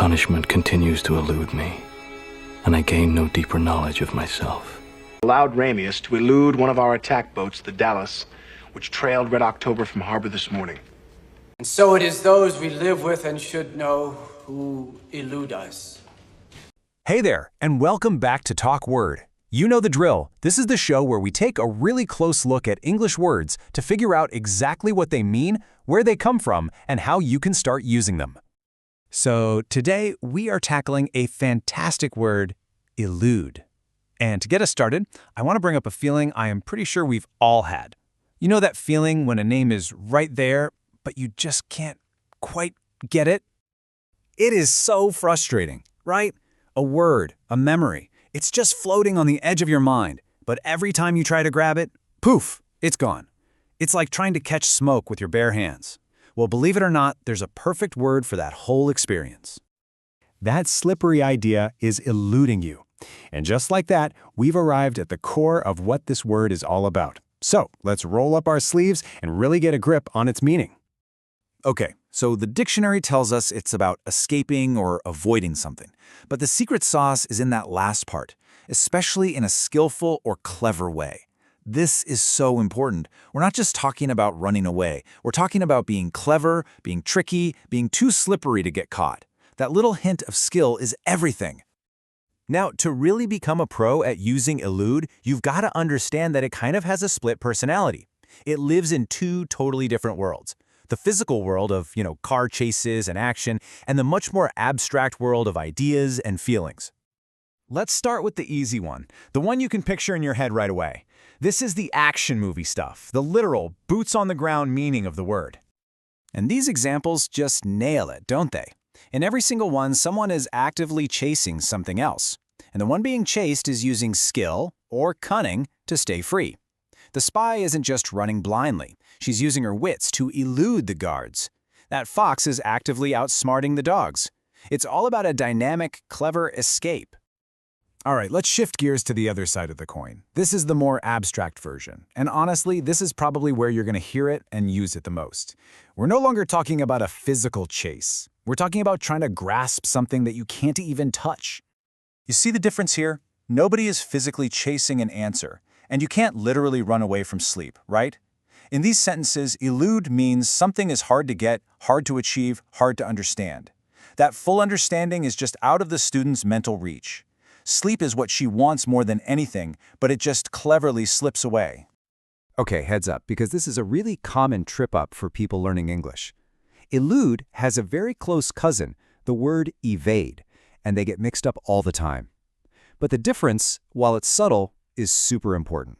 punishment continues to elude me, and I gain no deeper knowledge of myself. Allowed Ramius to elude one of our attack boats, the Dallas, which trailed Red October from harbor this morning. And so it is those we live with and should know who elude us. Hey there, and welcome back to TalkWord. You know the drill. This is the show where we take a really close look at English words to figure out exactly what they mean, where they come from, and how you can start using them. So today, we are tackling a fantastic word, elude. And to get us started, I want to bring up a feeling I am pretty sure we've all had. You know that feeling when a name is right there, but you just can't quite get it? It is so frustrating, right? A word, a memory. It's just floating on the edge of your mind, but every time you try to grab it, poof, it's gone. It's like trying to catch smoke with your bare hands. Well, believe it or not, there's a perfect word for that whole experience. That slippery idea is eluding you. And just like that, we've arrived at the core of what this word is all about. So let's roll up our sleeves and really get a grip on its meaning. Okay, so the dictionary tells us it's about escaping or avoiding something. But the secret sauce is in that last part, especially in a skillful or clever way. This is so important. We're not just talking about running away. We're talking about being clever, being tricky, being too slippery to get caught. That little hint of skill is everything. Now, to really become a pro at using elude, you've got to understand that it kind of has a split personality. It lives in two totally different worlds. The physical world of, car chases and action, and the much more abstract world of ideas and feelings. Let's start with the easy one, the one you can picture in your head right away. This is the action movie stuff, the literal, boots-on-the-ground meaning of the word. And these examples just nail it, don't they? In every single one, someone is actively chasing something else. And the one being chased is using skill or cunning to stay free. The spy isn't just running blindly. She's using her wits to elude the guards. That fox is actively outsmarting the dogs. It's all about a dynamic, clever escape. All right, let's shift gears to the other side of the coin. This is the more abstract version. And honestly, this is probably where you're going to hear it and use it the most. We're no longer talking about a physical chase. We're talking about trying to grasp something that you can't even touch. You see the difference here? Nobody is physically chasing an answer. And you can't literally run away from sleep, right? In these sentences, elude means something is hard to get, hard to achieve, hard to understand. That full understanding is just out of the student's mental reach. Sleep is what she wants more than anything, but it just cleverly slips away. Okay, heads up, because this is a really common trip-up for people learning English. Elude has a very close cousin, the word evade, and they get mixed up all the time. But the difference, while it's subtle, is super important.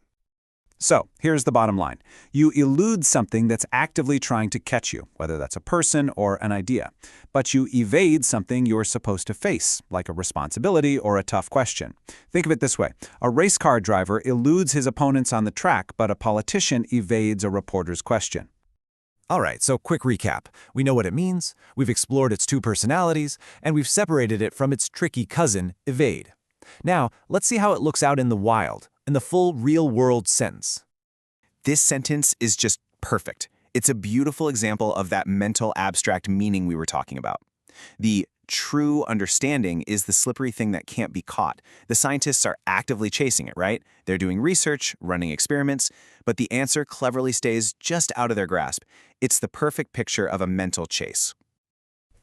So, here's the bottom line. You elude something that's actively trying to catch you, whether that's a person or an idea. But you evade something you're supposed to face, like a responsibility or a tough question. Think of it this way. A race car driver eludes his opponents on the track, but a politician evades a reporter's question. All right, so quick recap. We know what it means, we've explored its two personalities, and we've separated it from its tricky cousin, evade. Now, let's see how it looks out in the wild, in the full real-world sentence. This sentence is just perfect. It's a beautiful example of that mental abstract meaning we were talking about. The true understanding is the slippery thing that can't be caught. The scientists are actively chasing it, right? They're doing research, running experiments, but the answer cleverly stays just out of their grasp. It's the perfect picture of a mental chase.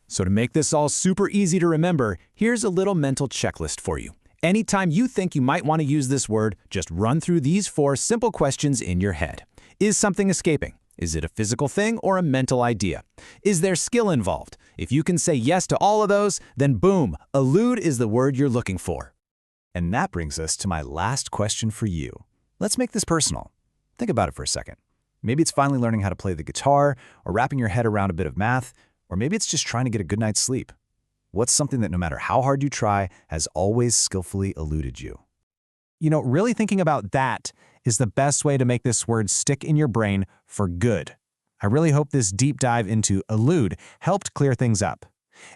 So to make this all super easy to remember, here's a little mental checklist for you. Anytime you think you might want to use this word, just run through these 4 simple questions in your head. Is something escaping? Is it a physical thing or a mental idea? Is there skill involved? If you can say yes to all of those, then boom, elude is the word you're looking for. And that brings us to my last question for you. Let's make this personal. Think about it for a second. Maybe it's finally learning how to play the guitar, or wrapping your head around a bit of math, or maybe it's just trying to get a good night's sleep. What's something that no matter how hard you try has always skillfully eluded you? Really thinking about that is the best way to make this word stick in your brain for good. I really hope this deep dive into elude helped clear things up.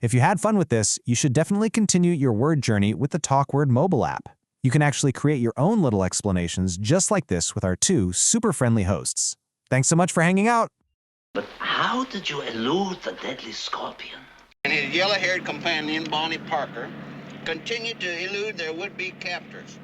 If you had fun with this, you should definitely continue your word journey with the TalkWord mobile app. You can actually create your own little explanations just like this with our 2 super friendly hosts. Thanks so much for hanging out. But how did you elude the deadly scorpion? and his yellow-haired companion, Bonnie Parker, continued to elude their would-be captors.